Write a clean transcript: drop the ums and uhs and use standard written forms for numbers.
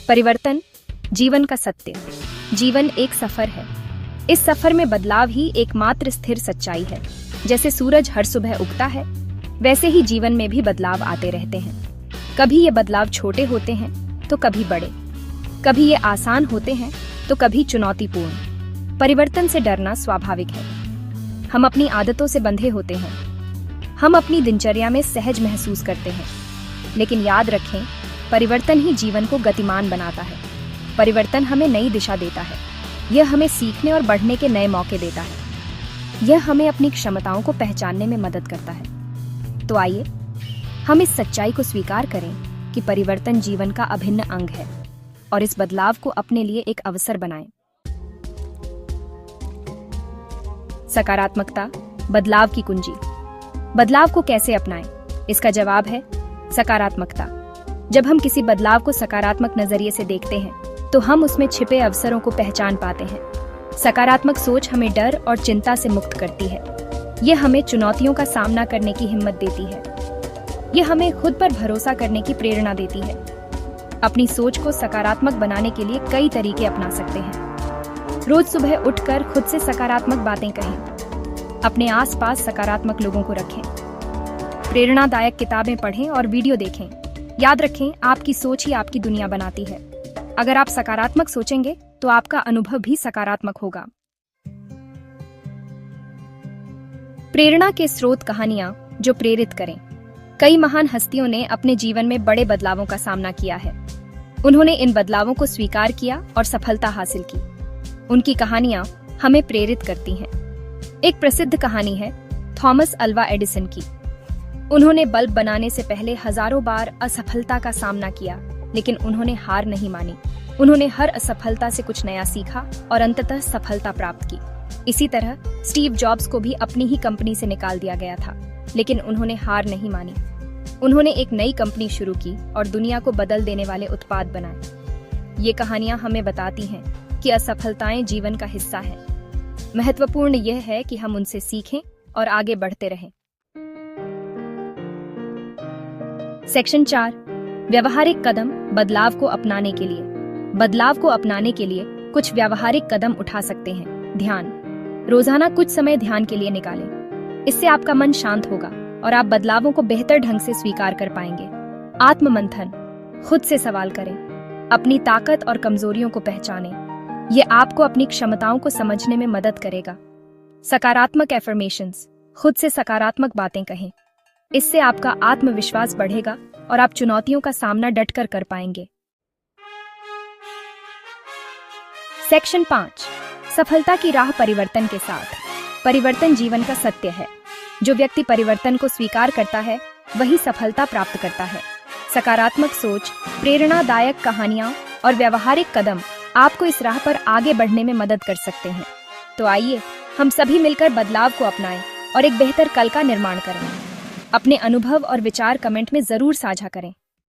परिवर्तन जीवन का सत्य। जीवन एक सफर है। इस सफर में बदलाव ही एकमात्र स्थिर सच्चाई है। जैसे सूरज हर सुबह उगता है, वैसे ही जीवन में भी बदलाव आते रहते हैं। कभी ये बदलाव छोटे होते हैं तो कभी बड़े, कभी ये आसान होते हैं तो कभी चुनौतीपूर्ण। परिवर्तन से डरना स्वाभाविक है। हम अपनी आदतों से बंधे होते हैं, हम अपनी दिनचर्या में सहज महसूस करते हैं। लेकिन याद रखें, परिवर्तन ही जीवन को गतिमान बनाता है। परिवर्तन हमें नई दिशा देता है। यह हमें सीखने और बढ़ने के नए मौके देता है। यह हमें अपनी क्षमताओं को पहचानने में मदद करता है। तो आइए हम इस सच्चाई को स्वीकार करें कि परिवर्तन जीवन का अभिन्न अंग है और इस बदलाव को अपने लिए एक अवसर बनाएं। सकारात्मकता बदलाव की कुंजी। बदलाव को कैसे अपनाएं? इसका जवाब है सकारात्मकता। जब हम किसी बदलाव को सकारात्मक नजरिए से देखते हैं तो हम उसमें छिपे अवसरों को पहचान पाते हैं। सकारात्मक सोच हमें डर और चिंता से मुक्त करती है। यह हमें चुनौतियों का सामना करने की हिम्मत देती है। यह हमें खुद पर भरोसा करने की प्रेरणा देती है। अपनी सोच को सकारात्मक बनाने के लिए कई तरीके अपना सकते हैं। रोज सुबह उठकर खुद से सकारात्मक बातें कहें। अपने आसपास सकारात्मक लोगों को रखें। प्रेरणादायक किताबें पढ़ें और वीडियो देखें। याद रखें, आपकी सोच ही आपकी दुनिया बनाती है। अगर आप सकारात्मक सोचेंगे तो आपका अनुभव भी सकारात्मक होगा। प्रेरणा के स्रोत कहानियां जो प्रेरित करें। कई महान हस्तियों ने अपने जीवन में बड़े बदलावों का सामना किया है। उन्होंने इन बदलावों को स्वीकार किया और सफलता हासिल की। उनकी कहानियां हमें प्रेरित करती हैं। एक प्रसिद्ध कहानी है थॉमस अल्वा एडिसन की। उन्होंने बल्ब बनाने से पहले हजारों बार असफलता का सामना किया, लेकिन उन्होंने हार नहीं मानी। उन्होंने हर असफलता से कुछ नया सीखा और अंततः सफलता प्राप्त की। इसी तरह स्टीव जॉब्स को भी अपनी ही कंपनी से निकाल दिया गया था, लेकिन उन्होंने हार नहीं मानी। उन्होंने एक नई कंपनी शुरू की और दुनिया को बदल देने वाले उत्पाद बनाए। ये कहानियां हमें बताती हैं कि असफलताएं जीवन का हिस्सा है। महत्वपूर्ण यह है कि हम उनसे सीखें और आगे बढ़ते रहें। सेक्शन 4 व्यवहारिक कदम बदलाव को अपनाने के लिए। बदलाव को अपनाने के लिए कुछ व्यवहारिक कदम उठा सकते हैं। ध्यान। रोजाना कुछ समय ध्यान के लिए निकालें। इससे आपका मन शांत होगा और आप बदलावों को बेहतर ढंग से स्वीकार कर पाएंगे। आत्म मंथन। खुद से सवाल करें। अपनी ताकत और कमजोरियों को पहचानें। ये आपको अपनी क्षमताओं को समझने में मदद करेगा। सकारात्मक एफर्मेशंस। खुद से सकारात्मक बातें कहें। इससे आपका आत्मविश्वास बढ़ेगा और आप चुनौतियों का सामना डटकर कर पाएंगे। सेक्शन 5 सफलता की राह परिवर्तन के साथ। परिवर्तन जीवन का सत्य है। जो व्यक्ति परिवर्तन को स्वीकार करता है वही सफलता प्राप्त करता है। सकारात्मक सोच, प्रेरणादायक कहानियां और व्यवहारिक कदम आपको इस राह पर आगे बढ़ने में मदद कर सकते हैं। तो आइए हम सभी मिलकर बदलाव को अपनाएं और एक बेहतर कल का निर्माण करें। अपने अनुभव और विचार कमेंट में जरूर साझा करें।